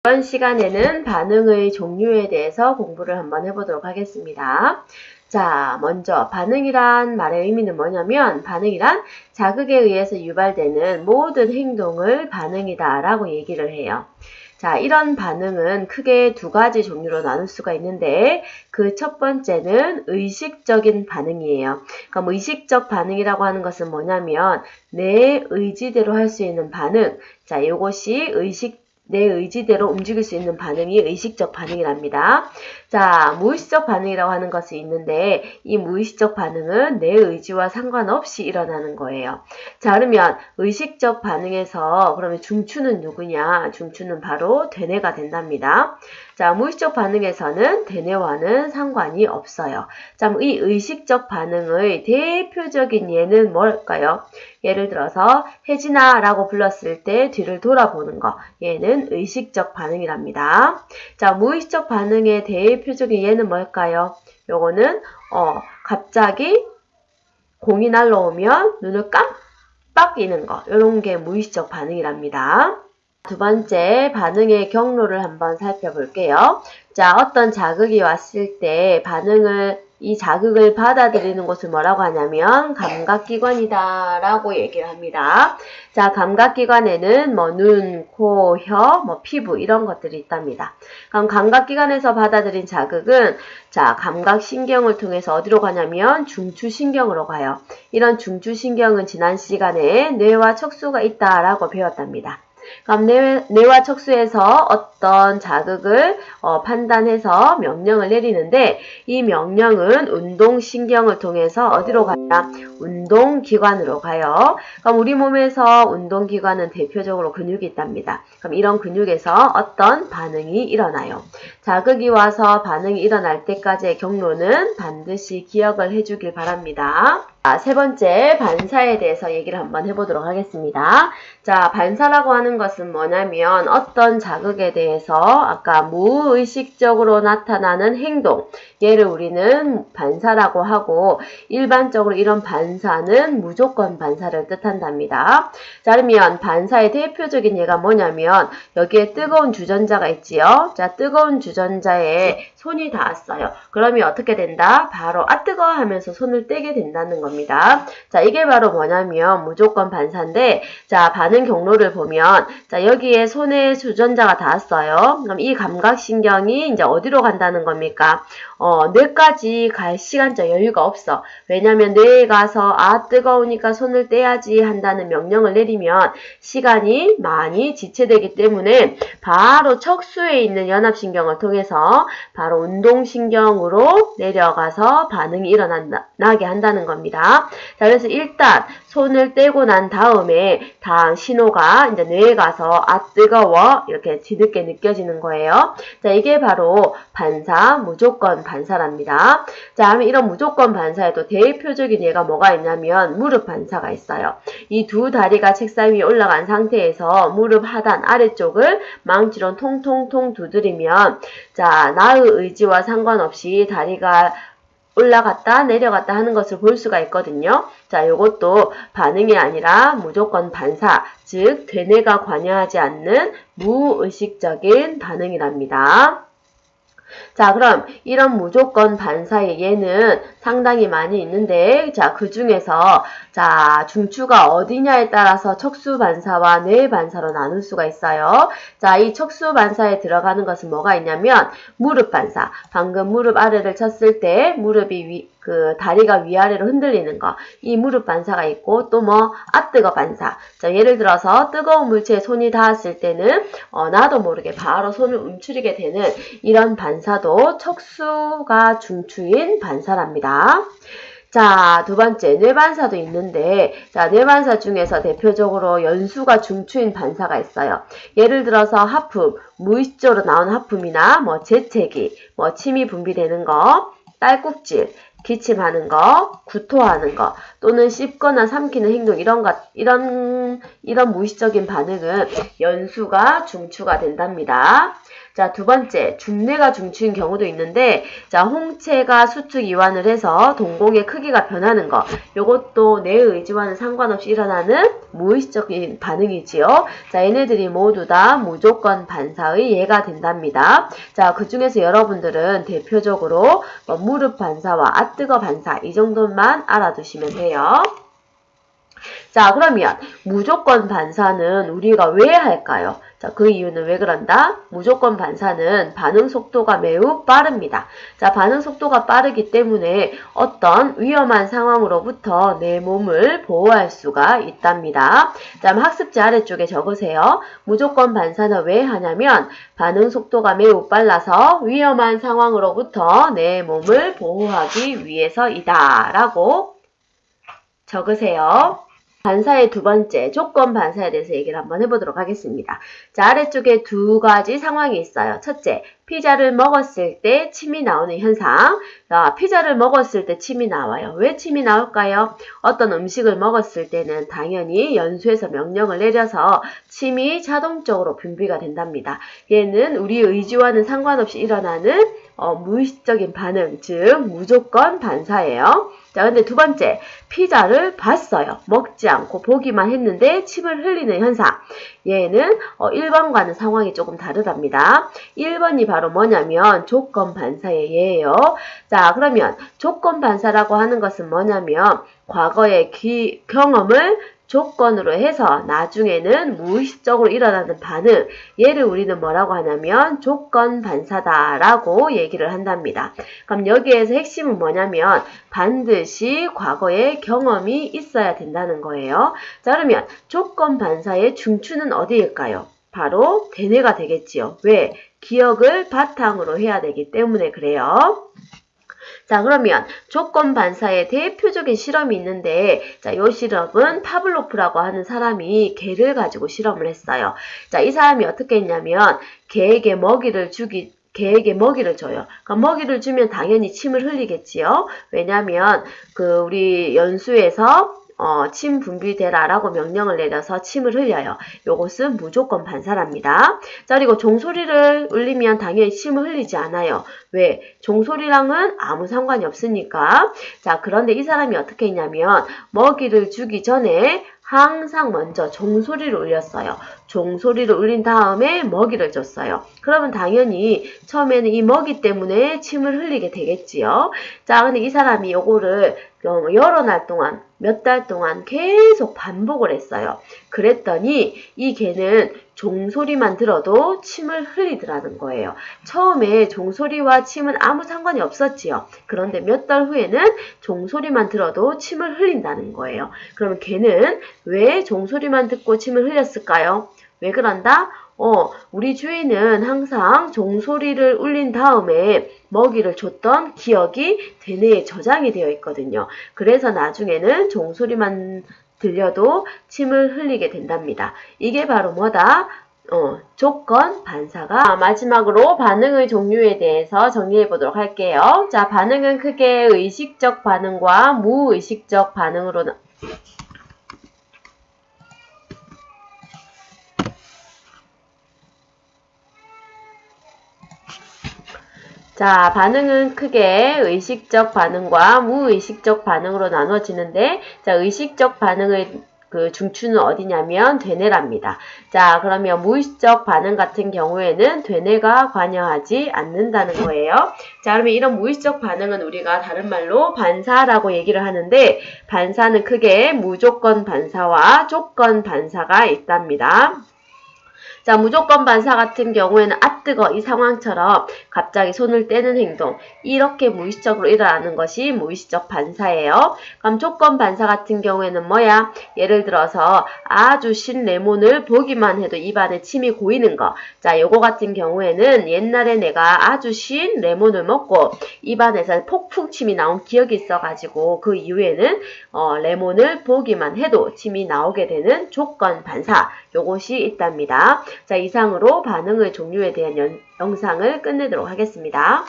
이번 시간에는 반응의 종류에 대해서 공부를 한번 해보도록 하겠습니다. 자, 먼저 반응이란 말의 의미는 뭐냐면 반응이란 자극에 의해서 유발되는 모든 행동을 반응이다 라고 얘기를 해요. 자, 이런 반응은 크게 두 가지 종류로 나눌 수가 있는데 그 첫 번째는 의식적인 반응이에요. 그럼 의식적 반응이라고 하는 것은 뭐냐면 내 의지대로 할 수 있는 반응. 자, 이것이 내 의지대로 움직일 수 있는 반응이 의식적 반응이랍니다. 자, 무의식적 반응이라고 하는 것이 있는데 이 무의식적 반응은 내 의지와 상관없이 일어나는 거예요. 자, 그러면 의식적 반응에서 그러면 중추는 누구냐? 중추는 바로 대뇌가 된답니다. 자, 무의식적 반응에서는 대뇌와는 상관이 없어요. 자, 이 의식적 반응의 대표적인 예는 뭘까요? 예를 들어서 혜진아 라고 불렀을 때 뒤를 돌아보는 거. 얘는 의식적 반응이랍니다. 자, 무의식적 반응의 대표적인 예는 뭘까요? 요거는 갑자기 공이 날라오면 눈을 깜빡이는 거. 요런 게 무의식적 반응이랍니다. 두 번째, 반응의 경로를 한번 살펴볼게요. 자, 어떤 자극이 왔을 때 이 자극을 받아들이는 곳을 뭐라고 하냐면 감각기관이다 라고 얘기를 합니다. 자, 감각기관에는 눈, 코, 혀, 피부 이런 것들이 있답니다. 그럼 감각기관에서 받아들인 자극은 자, 감각신경을 통해서 어디로 가냐면 중추신경으로 가요. 이런 중추신경은 지난 시간에 뇌와 척수가 있다라고 배웠답니다. 그럼 뇌와 척수에서 어떤 자극을 판단해서 명령을 내리는데 이 명령은 운동신경을 통해서 어디로 가냐? 운동기관으로 가요. 그럼 우리 몸에서 운동기관은 대표적으로 근육이 있답니다. 그럼 이런 근육에서 어떤 반응이 일어나요. 자극이 와서 반응이 일어날 때까지의 경로는 반드시 기억을 해주길 바랍니다. 자, 세 번째 반사에 대해서 얘기를 한번 해보도록 하겠습니다. 자, 반사라고 하는 것은 뭐냐면 어떤 자극에 대해서 아까 무의식적으로 나타나는 행동, 얘를 우리는 반사라고 하고 일반적으로 이런 반사는 무조건 반사를 뜻한답니다. 자, 그러면 반사의 대표적인 예가 뭐냐면 여기에 뜨거운 주전자가 있지요. 자, 뜨거운 주전자에 손이 닿았어요. 그러면 어떻게 된다? 바로 뜨거워 하면서 손을 떼게 된다는 겁니다. 자, 이게 바로 뭐냐면 무조건 반사인데 자, 반응 경로를 보면 자, 여기에 손에 주전자가 닿았어요. 그럼 이 감각신경이 이제 어디로 간다는 겁니까? 뇌까지 갈 시간적 여유가 없어. 왜냐면 뇌에 가서 뜨거우니까 손을 떼야지 한다는 명령을 내리면 시간이 많이 지체되기 때문에 바로 척수에 있는 연합신경을 통해서 바로 운동신경으로 내려가서 반응이 일어나게 한다는 겁니다. 자, 그래서 일단 손을 떼고 난 다음에 다음 신호가 이제 뇌에 가서 뜨거워 이렇게 뒤늦게 느껴지는 거예요. 자, 이게 바로 반사, 무조건 반사랍니다. 자, 그러면 이런 무조건 반사에도 대표적인 예가 뭐가 있냐면 무릎 반사가 있어요. 이 두 다리가 책상 위에 올라간 상태에서 무릎 하단 아래쪽을 망치로 통통통 두드리면 자, 나의 의지와 상관없이 다리가 올라갔다 내려갔다 하는 것을 볼 수가 있거든요. 자, 요것도 반응이 아니라 무조건 반사, 즉 대뇌가 관여하지 않는 무의식적인 반응이랍니다. 자, 그럼 이런 무조건 반사의 예는 상당히 많이 있는데 자, 그 중에서 자, 중추가 어디냐에 따라서 척수 반사와 뇌 반사로 나눌 수가 있어요. 자, 이 척수 반사에 들어가는 것은 뭐가 있냐면 무릎 반사. 방금 무릎 아래를 쳤을 때 무릎이 다리가 위아래로 흔들리는 거. 이 무릎 반사가 있고 또 뜨거 반사. 자, 예를 들어서 뜨거운 물체에 손이 닿았을 때는 나도 모르게 바로 손을 움츠리게 되는 이런 반사도 척수가 중추인 반사랍니다. 자, 두 번째 뇌반사도 있는데 자, 뇌반사 중에서 대표적으로 연수가 중추인 반사가 있어요. 예를 들어서 하품, 무의식적으로 나온 하품이나 재채기, 침이 분비되는 거, 딸꾹질, 기침하는 거, 구토하는 거, 또는 씹거나 삼키는 행동 이런 무의식적인 반응은 연수가 중추가 된답니다. 자, 두 번째, 중내가 중추인 경우도 있는데, 자, 홍채가 수축 이완을 해서 동공의 크기가 변하는 거. 요것도 내 의지와는 상관없이 일어나는 무의식적인 반응이지요. 자, 얘네들이 모두 다 무조건 반사의 예가 된답니다. 자, 그 중에서 여러분들은 대표적으로 무릎 반사와 아뜨거 반사 이 정도만 알아두시면 돼요. 자, 그러면 무조건 반사는 우리가 왜 할까요? 자, 그 이유는 왜 그런다? 무조건 반사는 반응 속도가 매우 빠릅니다. 자, 반응 속도가 빠르기 때문에 어떤 위험한 상황으로부터 내 몸을 보호할 수가 있답니다. 자, 학습지 아래쪽에 적으세요. 무조건 반사는 왜 하냐면 반응 속도가 매우 빨라서 위험한 상황으로부터 내 몸을 보호하기 위해서이다 라고 적으세요. 반사의 두 번째, 조건 반사에 대해서 얘기를 한번 해보도록 하겠습니다. 자, 아래쪽에 두 가지 상황이 있어요. 첫째, 피자를 먹었을 때 침이 나오는 현상. 자, 피자를 먹었을 때 침이 나와요. 왜 침이 나올까요? 어떤 음식을 먹었을 때는 당연히 연수에서 명령을 내려서 침이 자동적으로 분비가 된답니다. 얘는 우리 의지와는 상관없이 일어나는 무의식적인 반응, 즉 무조건 반사예요. 자, 근데 두 번째, 피자를 봤어요. 먹지 않고 보기만 했는데 침을 흘리는 현상. 얘는 1번과는 상황이 조금 다르답니다. 1번이 바로 뭐냐면 조건 반사의 예예요. 자, 그러면 조건 반사라고 하는 것은 뭐냐면 과거의 경험을 조건으로 해서 나중에는 무의식적으로 일어나는 반응, 얘를 우리는 뭐라고 하냐면 조건 반사다라고 얘기를 한답니다. 그럼 여기에서 핵심은 뭐냐면 반드시 과거의 경험이 있어야 된다는 거예요. 자, 그러면 조건 반사의 중추는 어디일까요? 바로 대뇌가 되겠지요. 왜? 기억을 바탕으로 해야 되기 때문에 그래요. 자, 그러면 조건 반사의 대표적인 실험이 있는데, 자, 이 실험은 파블로프라고 하는 사람이 개를 가지고 실험을 했어요. 자, 이 사람이 어떻게 했냐면 개에게 먹이를 줘요. 그러니까 먹이를 주면 당연히 침을 흘리겠지요. 왜냐하면 우리 연수에서 침 분비되라라고 명령을 내려서 침을 흘려요. 요것은 무조건 반사랍니다. 자, 그리고 종소리를 울리면 당연히 침을 흘리지 않아요. 왜? 종소리랑은 아무 상관이 없으니까. 자, 그런데 이 사람이 어떻게 했냐면 먹이를 주기 전에 항상 먼저 종소리를 울렸어요. 종소리를 울린 다음에 먹이를 줬어요. 그러면 당연히 처음에는 이 먹이 때문에 침을 흘리게 되겠지요. 자, 근데 이 사람이 요거를 여러 날 동안, 몇 달 동안 계속 반복을 했어요. 그랬더니 이 개는 종소리만 들어도 침을 흘리더라는 거예요. 처음에 종소리와 침은 아무 상관이 없었지요. 그런데 몇 달 후에는 종소리만 들어도 침을 흘린다는 거예요. 그러면 개는 왜 종소리만 듣고 침을 흘렸을까요? 왜 그런다? 우리 주인은 항상 종소리를 울린 다음에 먹이를 줬던 기억이 대뇌에 저장이 되어 있거든요. 그래서 나중에는 종소리만 들려도 침을 흘리게 된답니다. 이게 바로 뭐다? 조건 반사가. 마지막으로 반응의 종류에 대해서 정리해 보도록 할게요. 자, 반응은 크게 의식적 반응과 무의식적 반응으로 자, 반응은 크게 의식적 반응과 무의식적 반응으로 나눠지는데, 자, 의식적 반응의 중추는 어디냐면 대뇌랍니다. 자, 그러면 무의식적 반응 같은 경우에는 대뇌가 관여하지 않는다는 거예요. 자, 그러면 이런 무의식적 반응은 우리가 다른 말로 반사라고 얘기를 하는데, 반사는 크게 무조건 반사와 조건 반사가 있답니다. 자, 무조건 반사 같은 경우에는 뜨거 이 상황처럼 갑자기 손을 떼는 행동, 이렇게 무의식적으로 일어나는 것이 무의식적 반사예요. 그럼 조건 반사 같은 경우에는 뭐야? 예를 들어서 아주 신 레몬을 보기만 해도 입안에 침이 고이는 거. 자, 요거 같은 경우에는 옛날에 내가 아주 신 레몬을 먹고 입안에서 폭풍 침이 나온 기억이 있어가지고 그 이후에는 레몬을 보기만 해도 침이 나오게 되는 조건 반사, 요것이 있답니다. 자, 이상으로 반응의 종류에 대한 영상을 끝내도록 하겠습니다.